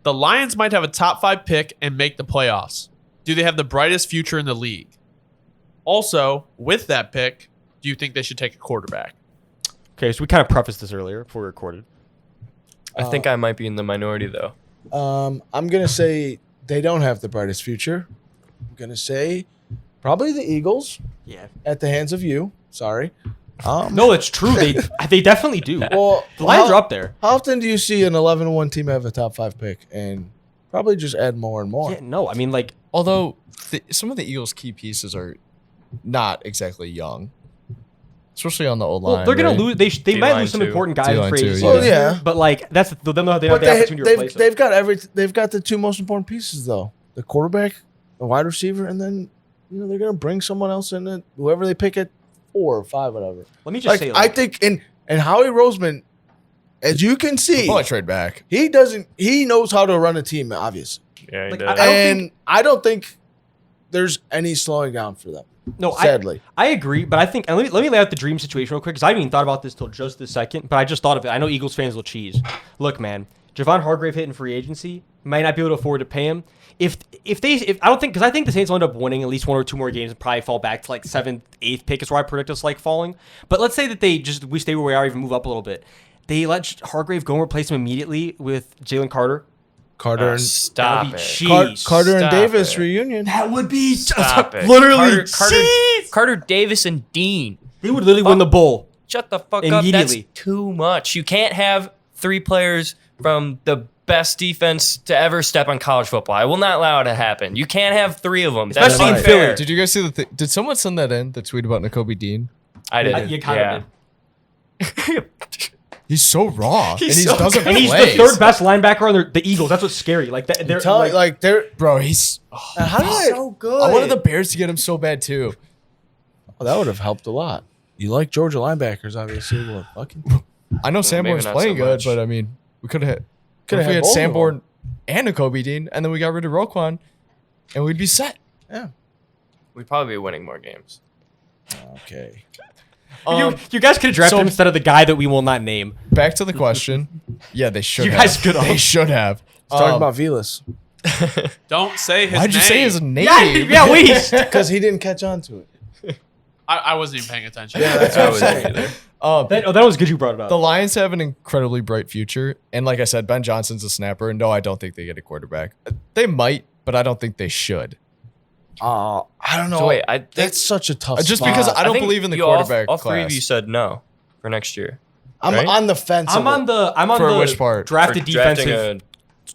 The Lions might have a top 5 pick and make the playoffs. Do they have the brightest future in the league? Also, with that pick, do you think they should take a quarterback? Okay, so we kind of prefaced this earlier before we recorded. I think I might be in the minority, though. I'm going to say they don't have the brightest future. I'm going to say probably the Eagles. Yeah. At the hands of you. Sorry. No, it's true. They definitely do. Well, the Lions are up there. How often do you see an 11-1 team have a top 5 pick and probably just add more and more? Yeah, no, I mean, like, although some of the Eagles' key pieces are not exactly young, especially on the old line. well, they're gonna right? lose. They might lose some too. important guys D-line in free too, agency. Well, yeah. But like that's they don't have the But opportunity to replace them. they've got the 2 most important pieces though: the quarterback, the wide receiver, and then they're gonna bring someone else in it, whoever they pick at 4 or 5, whatever. Let me just say, I think and Howie Roseman, as you can see, Probably trade back. he knows how to run a team, obviously, Yeah, he Like, does. I don't think there's any slowing down for them. no, sadly. I agree, but I think and let me lay out the dream situation real quick because I haven't even thought about this till just this second, but I just thought of it. I know Eagles fans will cheese. Look, man, Javon Hargrave hitting free agency might not be able to afford to pay him. If I don't think because I think the Saints will end up winning at least 1 or 2 more games and probably fall back to like 7th, 8th pick is where I predict us like falling. But let's say that we stay where we are, even move up a little bit. They let Hargrave go and replace him immediately with Jalen Carter. Carter and Stop That'd be it. cheese. Carter and Stop Davis it. reunion. That would be Stop it. literally Carter Davis and Dean. They would literally win the bowl. Shut the fuck up. Immediately. That's too much. You can't have 3 players from the best defense to ever step on college football. I will not allow it to happen. You can't have 3 of them. That's Especially in unfair. Philly. Did you guys see did someone send that in, the tweet about Nakobe Dean? I did. You kind of did. He's so raw. and he so doesn't And he's play. the 3rd best linebacker on the Eagles. That's what's scary. Like they're They're Bro, he's how did so good. I wanted the Bears to get him so bad too. Well, that would have helped a lot. You like Georgia linebackers, obviously. Well, fucking I know maybe Sanborn's not playing so good, much. but I mean, we could have Coulda we had had both of Sanborn and Nakobe Dean, and then we got rid of Roquan, and we'd be set. yeah. We'd probably be winning more games. Okay. you guys could have drafted so- him instead of the guy that we will not name. Back to the question. Yeah, they should. You have. guys could have. They should have. Let's talk about Velas Don't say his name. Why'd you say his name? Yeah, we. because he didn't catch on to it. I wasn't even paying attention. Yeah, that's what I'm saying. That was good you brought it up. The Lions have an incredibly bright future, and like I said, Ben Johnson's a snapper. And no, I don't think they get a quarterback. They might, but I don't think they should. I don't know. So wait, I think That's such a tough Just spot. because I don't think believe in the you all- quarterback All 3 of class. you said no for next year. I'm right? on the fence. I'm on the For the which part? drafted For drafting defensive,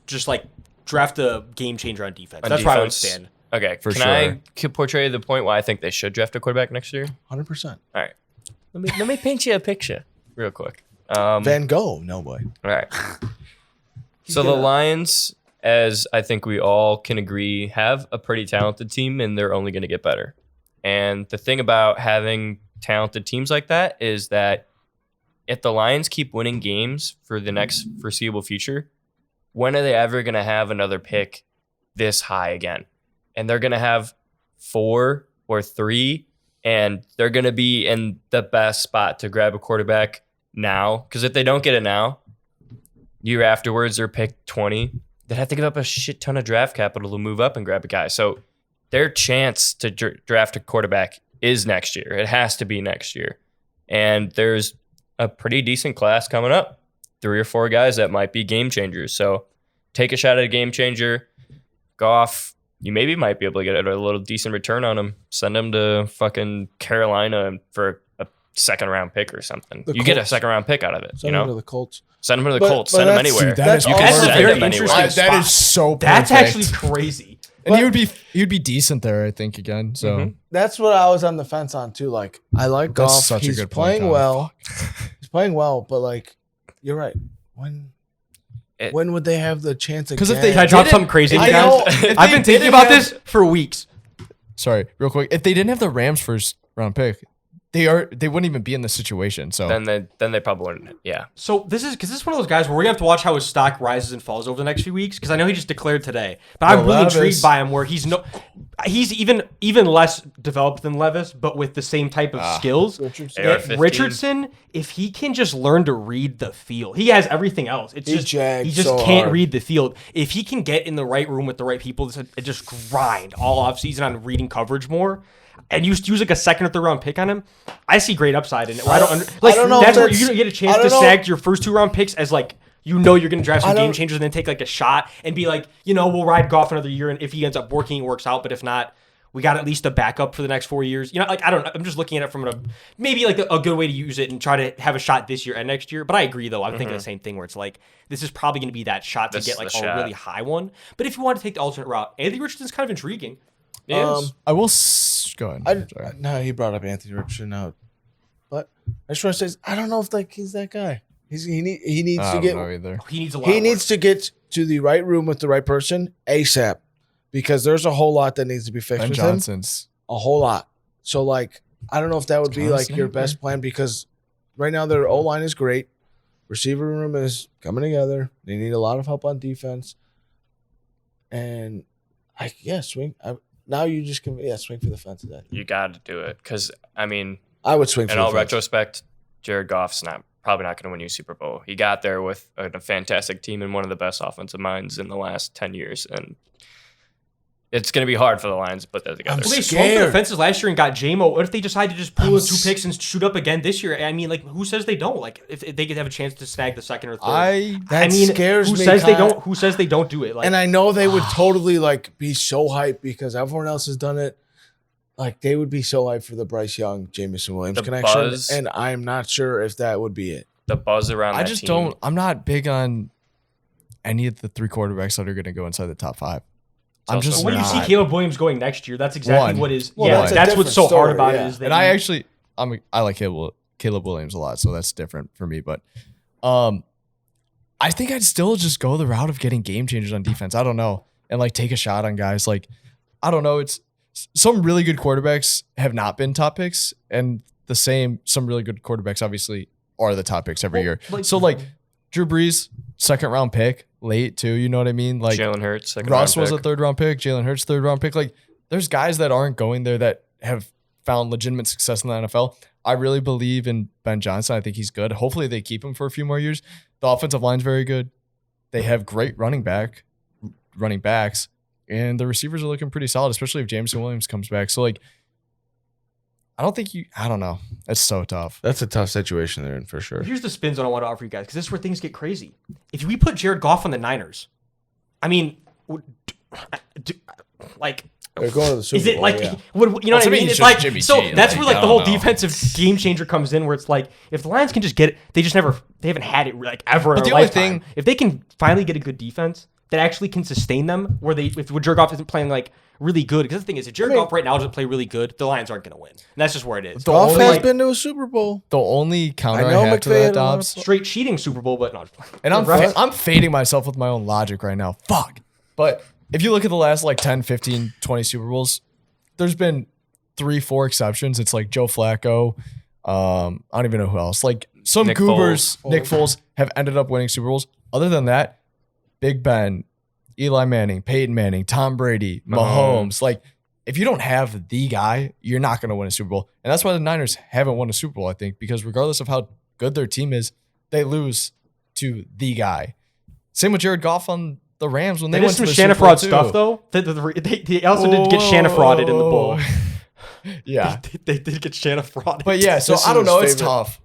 just like draft a game changer on defense. On That's where I would defense. stand. Okay, For can I portray the point why I think they should draft a quarterback next year? 100%. All right. Let me paint you a picture real quick. Van Gogh, no boy. All right. So the Lions, as I think we all can agree, have a pretty talented team, and they're only going to get better. And the thing about having talented teams like that is that if the Lions keep winning games for the next foreseeable future, when are they ever going to have another pick this high again? And they're going to have 4 or 3, and they're going to be in the best spot to grab a quarterback now. Because if they don't get it now, year afterwards, they're picked 20. They'd have to give up a shit ton of draft capital to move up and grab a guy. So their chance to draft a quarterback is next year. It has to be next year. And there's a pretty decent class coming up. 3 or 4 guys that might be game changers. So take a shot at a game changer. Go off. You maybe might be able to get a little decent return on him. Send him to fucking Carolina for a 2nd round pick or something. The You get a Colts. 2nd round pick out of it. Send him to the Colts. Send him to the But- Colts. but Send him that's- anywhere. Dude, that is you can awesome. send Very him anywhere. interesting. That is so perfect. That's actually crazy. and you'd be decent there, I think, again. So Mhm. That's what I was on the fence on too. Like I like That's Goff. such a He's good point, playing Connor. well. He's playing well, but like you're right. When would they have the chance again? because if they Can I drop didn't- something crazy? I you guys? know. if I've they been thinking didn't about have- this for weeks. Sorry, real quick. If they didn't have the Rams first round pick, they wouldn't even be in this situation. So then they probably wouldn't. Yeah. So this is one of those guys where we're gonna have to watch how his stock rises and falls over the next few weeks because I know he just declared today, but I'm really intrigued by him where he's even less developed than Levis, but with the same type of skills. Richardson, if he can just learn to read the field, he has everything else. It's just he just so can't hard. read the field. If he can get in the right room with the right people, just grind all offseason on reading coverage more. And use like a second or third round pick on him, I see great upside in it. I don't know. That's where you're gonna get a chance to snag your first 2 round picks as like you're gonna draft some game changers and then take like a shot and be like, we'll ride Goff another year and if he ends up working, it works out. But if not, we got at least a backup for the next 4 years. I don't know. I'm just looking at it from maybe like a good way to use it and try to have a shot this year and next year. But I agree though. I'm thinking the same thing where it's like this is probably gonna be that shot to get like a really high one. But if you want to take the alternate route, Anthony Richardson's kind of intriguing. I will go ahead. No, he brought up Anthony Richardson out, but I just want to say I don't know if like he's that guy. He needs to get either. He needs a lot. He needs to get to the right room with the right person ASAP because there's a whole lot that needs to be fixed Ben with Johnson's him. A whole lot. So like I don't know if that would be like your best plan because right now their O line is great, receiver room is coming together. They need a lot of help on defense, and swing. Now you just can swing for the fences. You got to do it because I would swing for in the all fence. retrospect, Jared Goff's probably not going to win you a Super Bowl. He got there with a fantastic team and one of the best offensive minds in the last 10 years, and it's going to be hard for the Lions to put that together. Well, they swung for the fences last year and got J-Mo. What if they decide to just pull 2 picks and shoot up again this year? Who says they don't? Like, if they could have a chance to snag the second or third. Scares who me. Says they don't? Who says they don't do it? Like, and I know they would totally like be so hyped because everyone else has done it. Like they would be so hyped for the Bryce Young, Jameson Williams connection, and I'm not sure if that would be it. The buzz around. I just don't. I'm not big on any of the 3 quarterbacks that are going to go inside the top 5. I'm just when you see Caleb Williams going next year, that's exactly what is. Well, that's what's so hard about it. Is that I like Caleb Williams a lot, so that's different for me. But I think I'd still just go the route of getting game changers on defense. I don't know, and like take a shot on guys. Like I don't know. It's some really good quarterbacks have not been top picks, and some really good quarterbacks obviously are the top picks every year. So like Drew Brees, 2nd round pick. Late too, you know what I mean? Like Jalen Hurts, Russ was a 3rd round pick. Jalen Hurts, 3rd round pick. Like there's guys that aren't going there that have found legitimate success in the NFL. I really believe in Ben Johnson. I think he's good. Hopefully they keep him for a few more years. The offensive line's very good. They have great running backs, and the receivers are looking pretty solid, especially if Jameson Williams comes back. So like, I don't know. It's so tough. That's a tough situation they're in for sure. Here's the spins I want to offer you guys because this is where things get crazy. If we put Jared Goff on the Niners, like they're going to the Super is it Bowl, like yeah. what you know what I mean? It's like Jimmy so G, that's like, where like I the don't whole know. defensive game changer comes in, where it's like if the Lions can just get it, they haven't had it like ever in But their the only lifetime. thing- If they can finally get a good defense that actually can sustain them, if Jared Goff isn't playing like really good, because the thing is, if Jared Goff right now doesn't play really good, the Lions aren't going to win. And that's just where it is. Goff only, has like, been to a Super Bowl. The only counter I I, know have to McVay that, had a lot of Dobbs, Straight cheating Super Bowl, but no. and I'm fading myself with my own logic right now. Fuck. But if you look at the last like 10, 15, 20 Super Bowls, there's been 3-4 exceptions. It's like Joe Flacco. I don't even know who else. Like some Nick goobers, Nick Foles, have ended up winning Super Bowls. Other than that, Big Ben, Eli Manning, Peyton Manning, Tom Brady, Mahomes. Like if you don't have the guy, you're not going to win a Super Bowl. And that's why the Niners haven't won a Super Bowl, I think, because regardless of how good their team is, they lose to the guy. Same with Jared Goff on the Rams when they went to some the Shanna Super Bowl fraud too. stuff though. They also did get Shanna frauded in the bowl. Yeah. They did get Shanna frauded. But yeah, so This I don't is know. his It's favorite. tough.